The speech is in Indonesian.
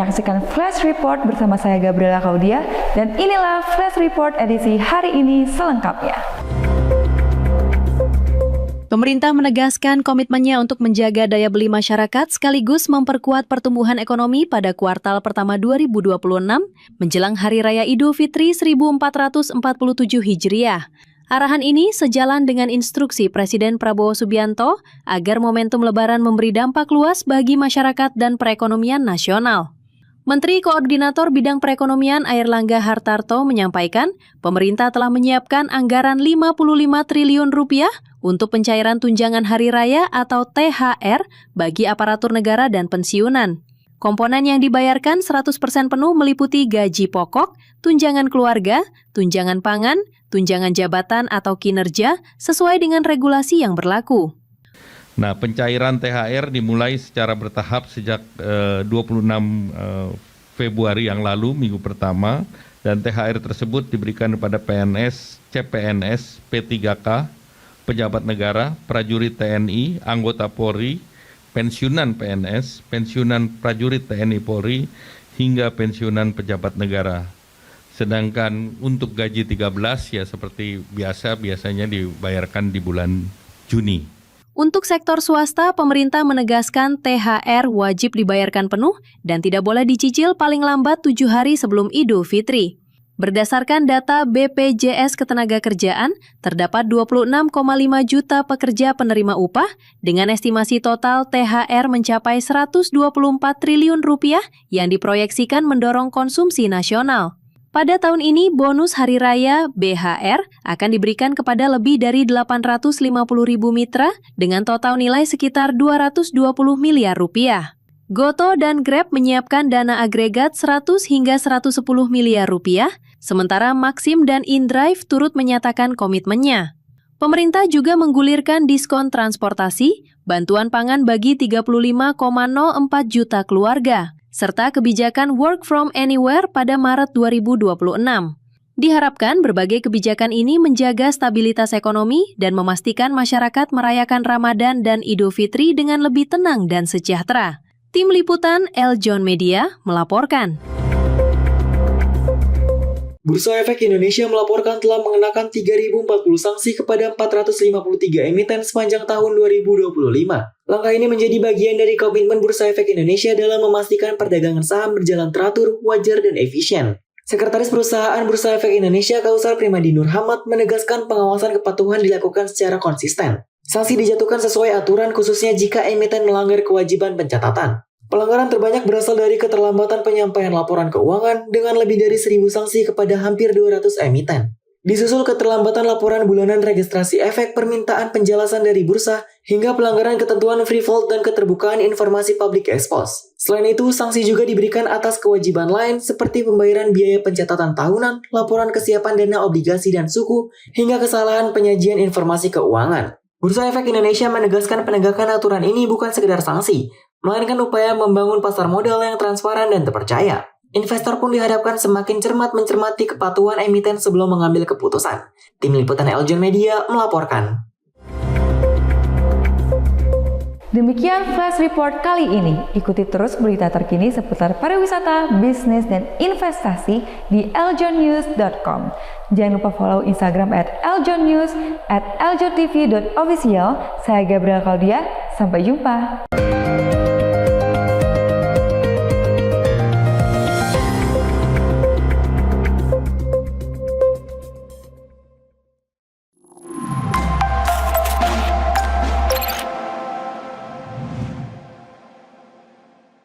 menyaksikan Flash Report bersama saya Gabriela Claudia dan inilah Flash Report edisi hari ini selengkapnya. Pemerintah menegaskan komitmennya untuk menjaga daya beli masyarakat sekaligus memperkuat pertumbuhan ekonomi pada kuartal pertama 2026 menjelang Hari Raya Idul Fitri 1447 Hijriah. Arahan ini sejalan dengan instruksi Presiden Prabowo Subianto agar momentum Lebaran memberi dampak luas bagi masyarakat dan perekonomian nasional. Menteri Koordinator Bidang Perekonomian Airlangga Hartarto menyampaikan, pemerintah telah menyiapkan anggaran Rp55 triliun untuk pencairan tunjangan Hari Raya atau THR bagi aparatur negara dan pensiunan. Komponen yang dibayarkan 100% penuh meliputi gaji pokok, tunjangan keluarga, tunjangan pangan, tunjangan jabatan atau kinerja sesuai dengan regulasi yang berlaku. Nah, pencairan THR dimulai secara bertahap sejak 26 Februari yang lalu, minggu pertama, dan THR tersebut diberikan kepada PNS, CPNS, P3K, pejabat negara, prajurit TNI, anggota Polri, pensiunan PNS, pensiunan prajurit TNI Polri, hingga pensiunan pejabat negara. Sedangkan untuk gaji 13 ya seperti biasanya dibayarkan di bulan Juni. Untuk sektor swasta, pemerintah menegaskan THR wajib dibayarkan penuh dan tidak boleh dicicil paling lambat 7 hari sebelum Idul Fitri. Berdasarkan data BPJS Ketenagakerjaan, terdapat 26,5 juta pekerja penerima upah dengan estimasi total THR mencapai Rp124 triliun yang diproyeksikan mendorong konsumsi nasional. Pada tahun ini, bonus Hari Raya BHR akan diberikan kepada lebih dari 850.000 mitra dengan total nilai sekitar Rp220 miliar. Goto dan Grab menyiapkan dana agregat 100 hingga 110 miliar rupiah, sementara Maxim dan InDrive turut menyatakan komitmennya. Pemerintah juga menggulirkan diskon transportasi, bantuan pangan bagi 35,04 juta keluarga, serta kebijakan work from anywhere pada Maret 2026. Diharapkan berbagai kebijakan ini menjaga stabilitas ekonomi dan memastikan masyarakat merayakan Ramadan dan Idul Fitri dengan lebih tenang dan sejahtera. Tim Liputan Eljon Media melaporkan. Bursa Efek Indonesia melaporkan telah mengenakan 3.040 sanksi kepada 453 emiten sepanjang tahun 2025. Langkah ini menjadi bagian dari komitmen Bursa Efek Indonesia dalam memastikan perdagangan saham berjalan teratur, wajar, dan efisien. Sekretaris Perusahaan Bursa Efek Indonesia Kausar Primadi Nurhamad menegaskan pengawasan kepatuhan dilakukan secara konsisten. Sanksi dijatuhkan sesuai aturan khususnya jika emiten melanggar kewajiban pencatatan. Pelanggaran terbanyak berasal dari keterlambatan penyampaian laporan keuangan dengan lebih dari 1.000 sanksi kepada hampir 200 emiten. Disusul keterlambatan laporan bulanan registrasi efek permintaan penjelasan dari bursa hingga pelanggaran ketentuan free float dan keterbukaan informasi public expose. Selain itu, sanksi juga diberikan atas kewajiban lain seperti pembayaran biaya pencatatan tahunan, laporan kesiapan dana obligasi dan suku, hingga kesalahan penyajian informasi keuangan. Bursa Efek Indonesia menegaskan penegakan aturan ini bukan sekedar sanksi, melainkan upaya membangun pasar modal yang transparan dan terpercaya. Investor pun diharapkan semakin cermat mencermati kepatuhan emiten sebelum mengambil keputusan. Tim Liputan Eljon Media melaporkan. Demikian Flash Report kali ini. Ikuti terus berita terkini seputar pariwisata, bisnis, dan investasi di eljonnews.com. Jangan lupa follow Instagram @eljonnews, @eljontv.official. Saya Gabriela Claudia, sampai jumpa.